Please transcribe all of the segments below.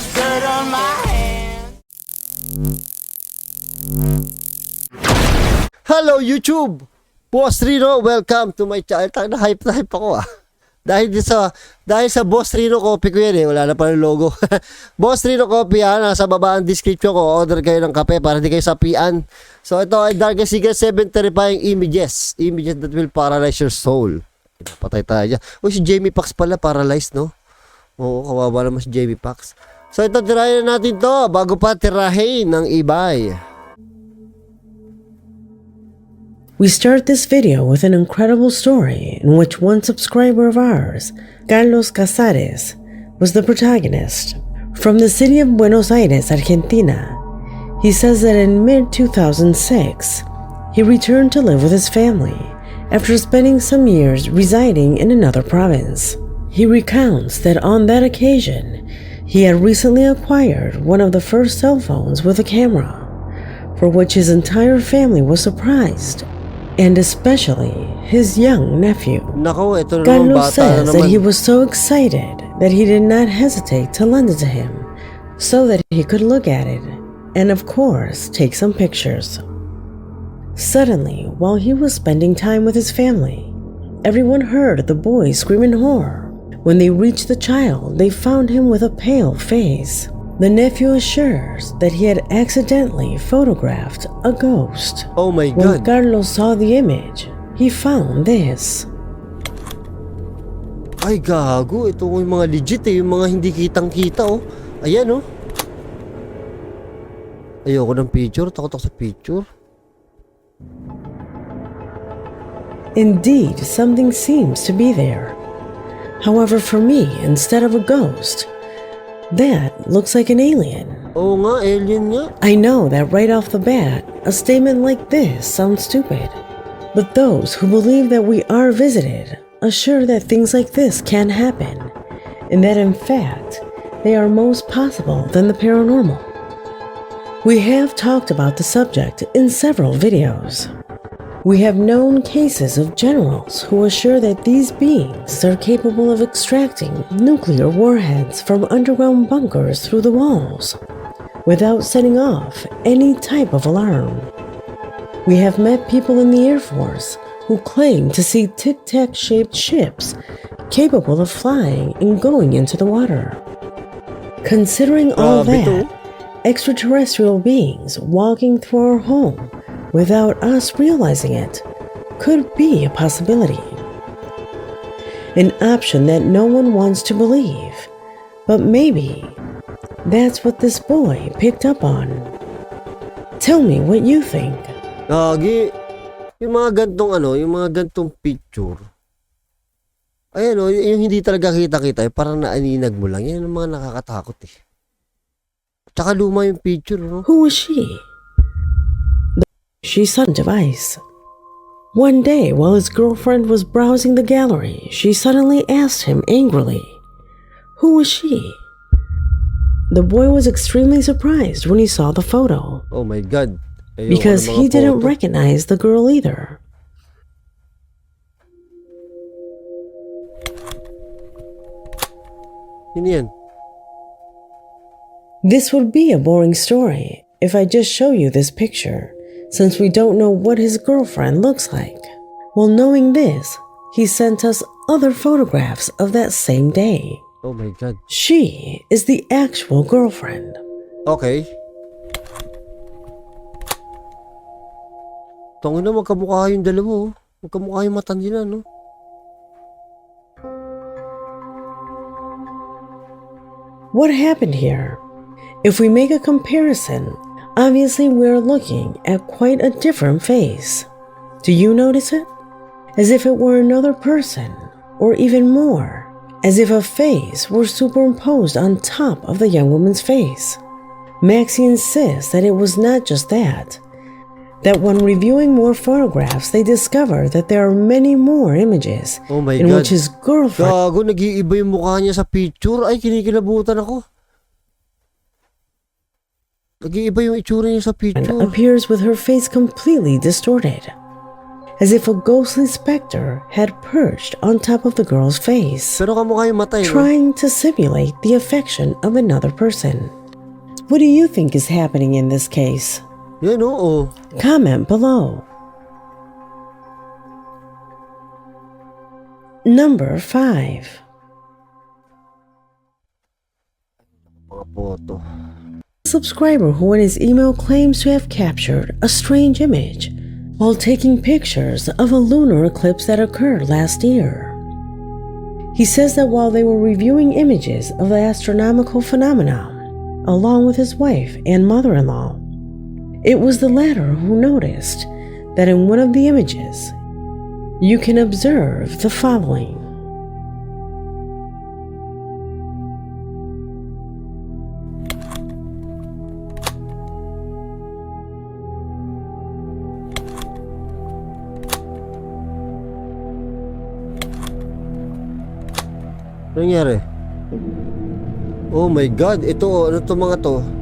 there's dirt on my hands. Hello YouTube! Boss Rino, welcome to my channel. Na hype ako ah. Dahil sa Boss Rino Coffee ko yan eh. Wala na pala yung logo. Boss Rino Coffee ha. Nasa baba ang description ko. Order kayo ng kape para di kayo sapian. So ito ay Darkest Secret 7 terrifying images. Images that will paralyze your soul. Patay tayo dyan. Uy, si Jamie Pax pala paralyzed no? Oo, kawawa naman si Jamie Pax. So ito, tirahin na natin to bago pa tirahin ng ibay. We start this video with an incredible story in which one subscriber of ours, Carlos Casares, was the protagonist. From the city of Buenos Aires, Argentina, he says that in mid-2006, he returned to live with his family after spending some years residing in another province. He recounts that on that occasion, he had recently acquired one of the first cell phones with a camera, for which his entire family was surprised, and especially his young nephew. Nako, ito na naman Carlos bata says na that naman. he was so excited that he did not hesitate to lend it to him so that he could look at it and of course take some pictures. Suddenly, while he was spending time with his family, everyone heard the boy scream in horror. When they reached the child, they found him with a pale face. The nephew assures that he had accidentally photographed a ghost. Oh my When God. Carlos saw the image, he found this. Ay gago, ito yung mga legit eh, yung mga hindi kitang-kita oh. Ayan oh. Ayoko ng picture, takot ako sa picture. Indeed, something seems to be there. However, for me, instead of a ghost, that looks like an alien. Oo nga, alien nga. I know that right off the bat, a statement like this sounds stupid. But those who believe that we are visited assure that things like this can happen, and that in fact, they are most possible than the paranormal. We have talked about the subject in several videos. We have known cases of generals who assure that these beings are capable of extracting nuclear warheads from underground bunkers through the walls without setting off any type of alarm. We have met people in the Air Force who claim to see tic-tac shaped ships capable of flying and going into the water. Considering all that, extraterrestrial beings walking through our home without us realizing it could be a possibility. An option that no one wants to believe, but maybe that's what this boy picked up on. Tell me what you think. Gagi, yung mga gantong ano, yung mga gantong picture. Ayan o, yung hindi talaga kita-kita, parang naaninag mo lang. Yan ang mga nakakatakot eh. Tsaka luma yung picture, no? Who was she? She's on device. One day, while his girlfriend was browsing the gallery, she suddenly asked him angrily, "Who was she?" The boy was extremely surprised when he saw the photo, Oh my God. Ayoko because ng mga he didn't photo. recognize the girl either. Yun yan. This would be a boring story if I just show you this picture, since we don't know what his girlfriend looks like. Well, knowing this, he sent us other photographs of that same day. Oh my God. She is the actual girlfriend. Okay. Tangin na, magkamukha yung dalawa oh. Magkamukha yung mata nila, no? What happened here? If we make a comparison, obviously we're looking at quite a different face. Do you notice it? As if it were another person, or even more, as if a face were superimposed on top of the young woman's face. Maxie insists that it was not just that when reviewing more photographs, they discover that there are many more images Oh my in God. which his girlfriend Gago, nag-iiba yung mukha niya sa picture. Ay, kinikilabutan ako. Nag-iiba yung itsura niya sa picture. appears with her face completely distorted, as if a ghostly specter had perched on top of the girl's face, Pero kamukha yung mata eh. trying to simulate the affection of another person. What do you think is happening in this case? Yan oo. Comment below. Number 5. Mga photo. Subscriber who in his email claims to have captured a strange image while taking pictures of a lunar eclipse that occurred last year. He says that while they were reviewing images of the astronomical phenomenon, along with his wife and mother-in-law, it was the latter who noticed that in one of the images, you can observe the following. Ano nangyari? Oh my God, ito ano to mga to?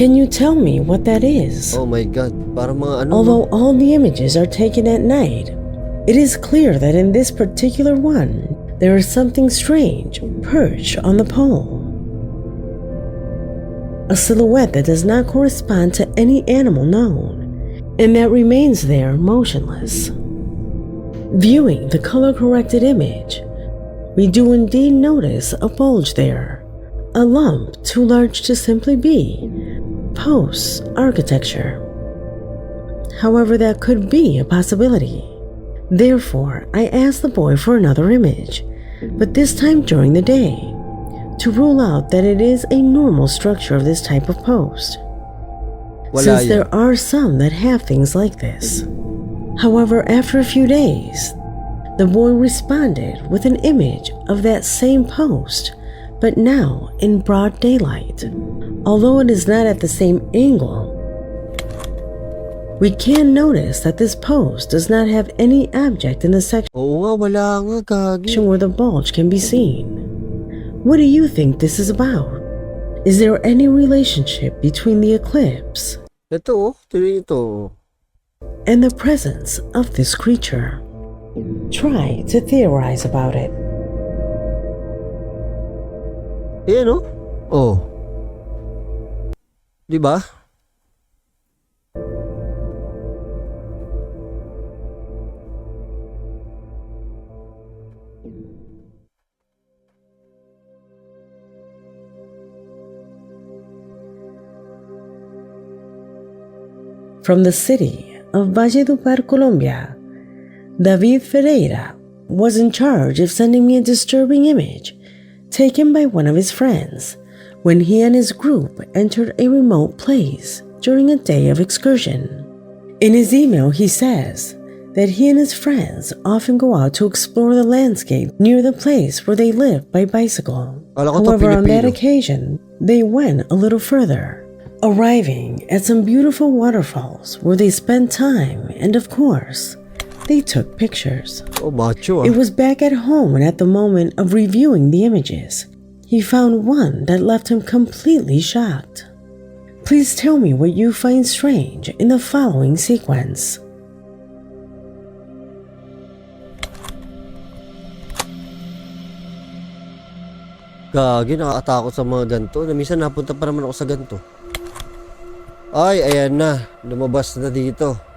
Can you tell me what that is? Oh my God, parang mga ano. Although all the images are taken at night, it is clear that in this particular one, there is something strange perched on the pole. A silhouette that does not correspond to any animal known, and that remains there motionless. Viewing the color-corrected image, we do indeed notice a bulge there, a lump too large to simply be post architecture. However, that could be a possibility. Therefore, I asked the boy for another image, but this time during the day, to rule out that it is a normal structure of this type of post, since there are some that have things like this. However, after a few days, the boy responded with an image of that same post, but now in broad daylight. Although it is not at the same angle, we can notice that this post does not have any object in the section Oo nga, wala nga, gagi. where the bulge can be seen. What do you think this is about? Is there any relationship between the eclipse Ito ito. and the presence of this creature? Try to theorize about it. Ayan oh. Di ba? From the city of Valledupar, Colombia, David Ferreira was in charge of sending me a disturbing image taken by one of his friends when he and his group entered a remote place during a day of excursion. In his email, he says that he and his friends often go out to explore the landscape near the place where they live by bicycle. However, on that occasion, they went a little further, arriving at some beautiful waterfalls where they spent time, and of course, they took pictures. Oh, macho. It was back at home, and at the moment of reviewing the images, he found one that left him completely shocked. Please tell me what you find strange in the following sequence. Gagi, nakakatakot sa mga ganito. Minsan napunta pa naman ako sa ganito. Ay, ayan na. Lumabas na dito.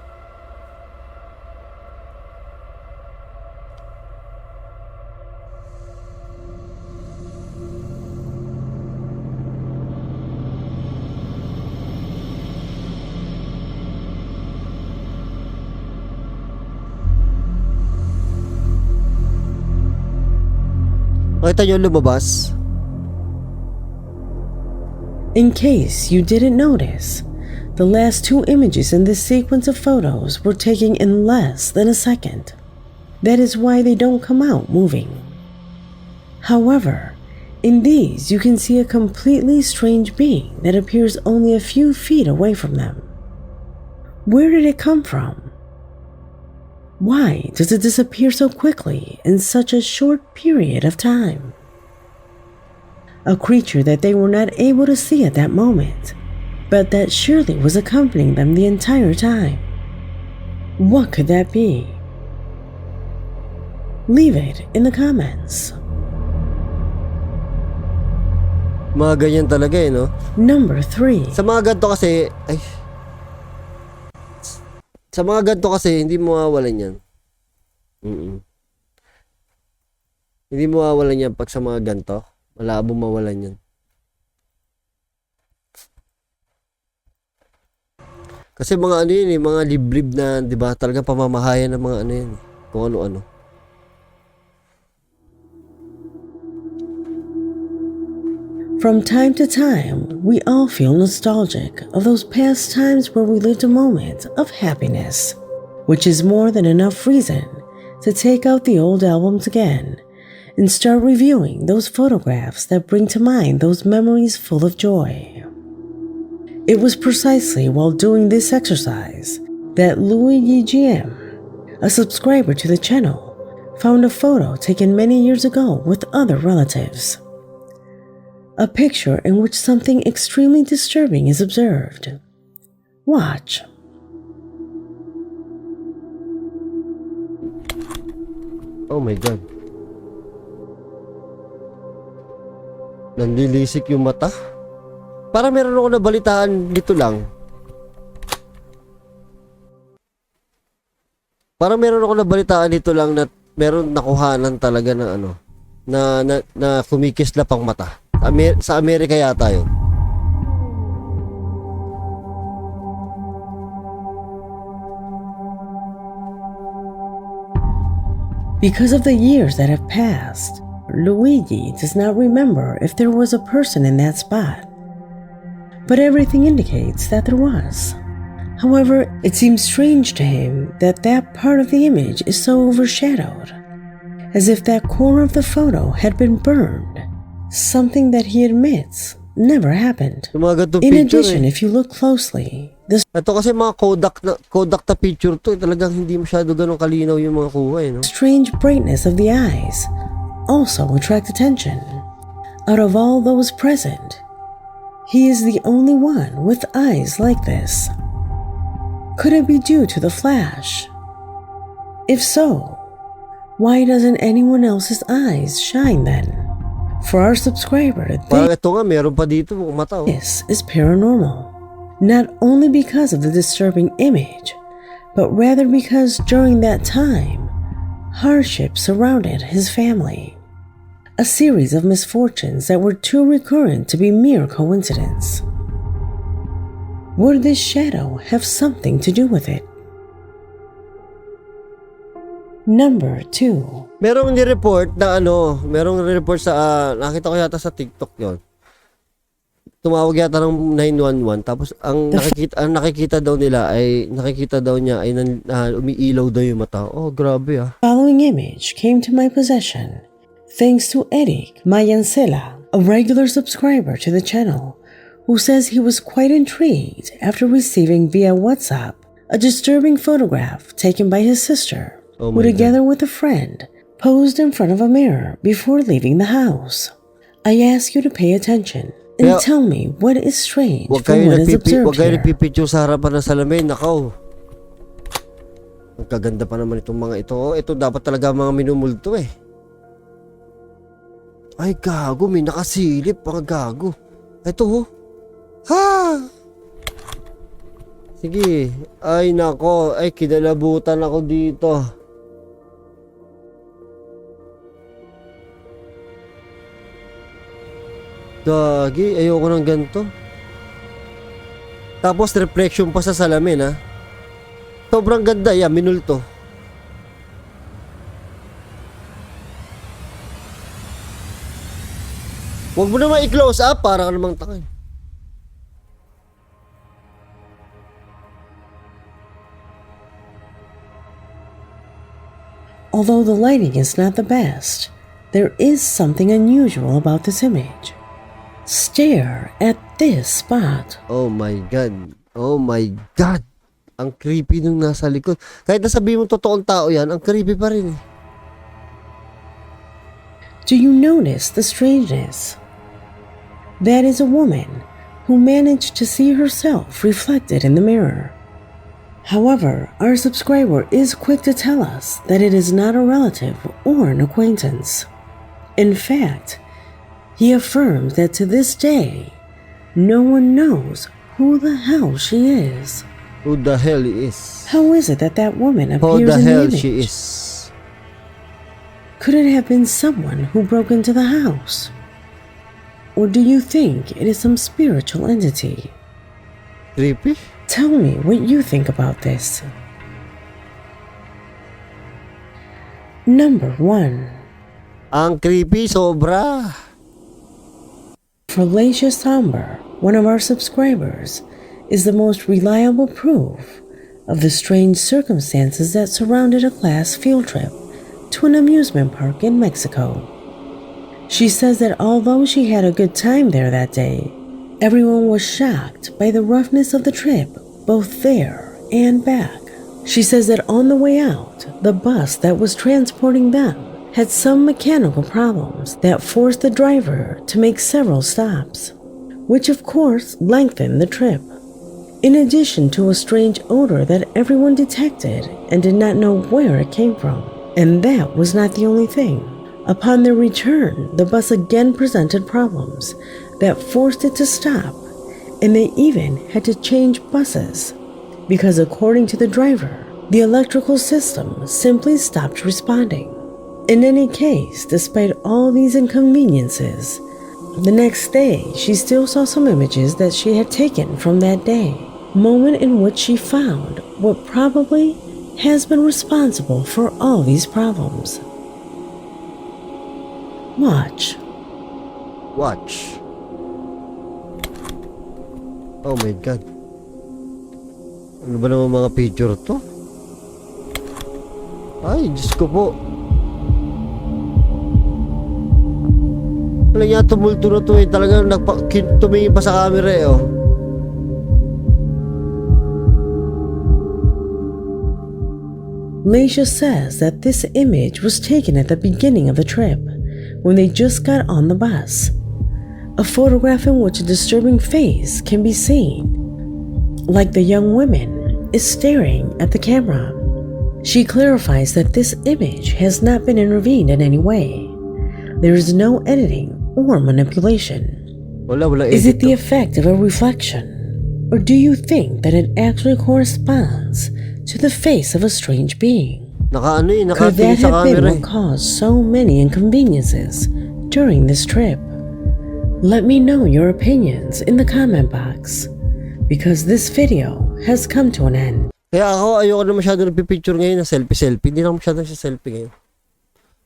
Makita nyo lumabas? In case you didn't notice, the last two images in this sequence of photos were taken in less than a second. That is why they don't come out moving. However, in these you can see a completely strange being that appears only a few feet away from them. Where did it come from? Why does it disappear so quickly in such a short period of time? A creature that they were not able to see at that moment, but that surely was accompanying them the entire time. What could that be? Leave it in the comments. Mga ganyan talaga eh, no? Number 3. Sa mga ganito kasi, sa mga ganito kasi, hindi mo mawawalan yan. Hindi mo mawawalan yan pag sa mga ganito. Malabo mawalan yan. Kasi mga ano yun eh, mga liblib na, di ba, talaga pamamahayan ng mga ano yun. Kung ano-ano. From time to time, we all feel nostalgic of those past times where we lived a moment of happiness, which is more than enough reason to take out the old albums again and start reviewing those photographs that bring to mind those memories full of joy. It was precisely while doing this exercise that Louis GM, a subscriber to the channel, found a photo taken many years ago with other relatives. A picture in which something extremely disturbing is observed. Watch. Oh my God. Nanlilisik yung mata. Para meron ako nabalitaan dito lang. Para meron ako nabalitaan dito lang na meron nakuhanan talaga ng ano. Na kumikisla pang mata. Sa Amerika yata yun. Because of the years that have passed, Luigi does not remember if there was a person in that spot. But everything indicates that there was. However, it seems strange to him that that part of the image is so overshadowed, as if that corner of the photo had been burned. Something that he admits never happened. In addition, if you look closely, ito kasi mga Kodak na picture to, talagang hindi masyado ganun kalinaw yung mga kuha eh, no? Strange brightness of the eyes also attract attention. Out of all those present, he is the only one with eyes like this. Could it be due to the flash? If so, why doesn't anyone else's eyes shine then? For our subscriber, ito nga, meron pa dito mata, oh. This is paranormal. Not only because of the disturbing image, but rather because during that time, hardship surrounded his family. A series of misfortunes that were too recurrent to be mere coincidence. Would this shadow have something to do with it? Number 2. Merong ni-report na merong ni-report sa, nakita ko yata sa TikTok yon. Tumawag yata ng 911, tapos ang nakikita daw niya ay umiilaw daw yung mata. Oh, grabe ah. Following image came to my possession thanks to Eric Mayancela, a regular subscriber to the channel, who says he was quite intrigued after receiving via WhatsApp a disturbing photograph taken by his sister. Who together with a friend posed in front of a mirror before leaving the house. I ask you to pay attention and tell me what is strange from what is observed Huwag kayo here. nagpipicture sa harapan ng salamin. Nakaw. Ang kaganda pa naman itong mga ito. Oh, ito dapat talaga mga minumulto eh. Ay gago, may nakasilip. Mga gago. Ito oh. Ha! Sige. Ay nako. Ay kinalabutan ako dito. Gagi, ayoko ng ganito. Tapos reflection pa sa salamin ha. Sobrang ganda yan, minulto. Huwag mo naman i-close up, para ka namang takay. Although the lighting is not the best, there is something unusual about this image. Stare at this spot. Oh my God. Oh my God. Ang creepy nung nasa likod. Kahit nasabihin mo totoong tao yan, ang creepy pa rin eh. Do you notice the strangeness? That is a woman who who managed to see herself reflected in the mirror. However, our subscriber is quick to tell us that it is not a relative or an acquaintance. In fact, he affirms that to this day, no one knows who the hell she is. Who the hell is? How is it that that woman Who appears the in the hell image? she is? Could it have been someone who broke into the house? Or do you think it is some spiritual entity? Creepy? Tell me what you think about this. Number 1. Ang creepy, sobra. Paralyze Somber, one of our subscribers, is the most reliable proof of the strange circumstances that surrounded a class field trip to an amusement park in Mexico. She says that although she had a good time there that day, everyone was shocked by the roughness of the trip, both there and back. She says that on the way out, the bus that was transporting them had some mechanical problems that forced the driver to make several stops, which of course lengthened the trip. In addition to a strange odor that everyone detected and did not know where it came from. And that was not the only thing. Upon their return, the bus again presented problems that forced it to stop, and they even had to change buses because, according to the driver, the electrical system simply stopped responding. In any case, despite all these inconveniences, the next day she still saw some images that she had taken from that day, moment in which she found what probably has been responsible for all these problems. Watch. Watch. Oh my God. Ano ba naman mga picture to? Ay, Diyos ko po. Wala nga tumulto na to eh. Talagang tumingin pa sa camera eh oh. Laisha says that this image was taken at the beginning of the trip, when they just got on the bus. A photograph in which a disturbing face can be seen, like the young woman is staring at the camera. She clarifies that this image has not been intervened in any way. There is no editing or manipulation. Wala Is it edit the to. effect of a reflection? Or do you think that it actually corresponds to the face of a strange being? Could Nakatingin that sa have been camera eh. what caused so many inconveniences during this trip? Let me know your opinions in the comment box, because this video has come to an end. Kaya ako, ayoko na masyado nagpipicture ngayon na selfie-selfie. Hindi na ako masyado sa selfie ngayon.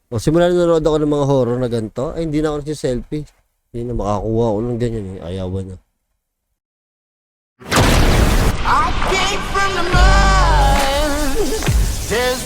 O, simula nanonood ako ng mga horror na ganito, ay hindi na ako nagsiselfie. Hindi na makakuha ako ng ganyan eh. Ayawan na. I came from the mud. There's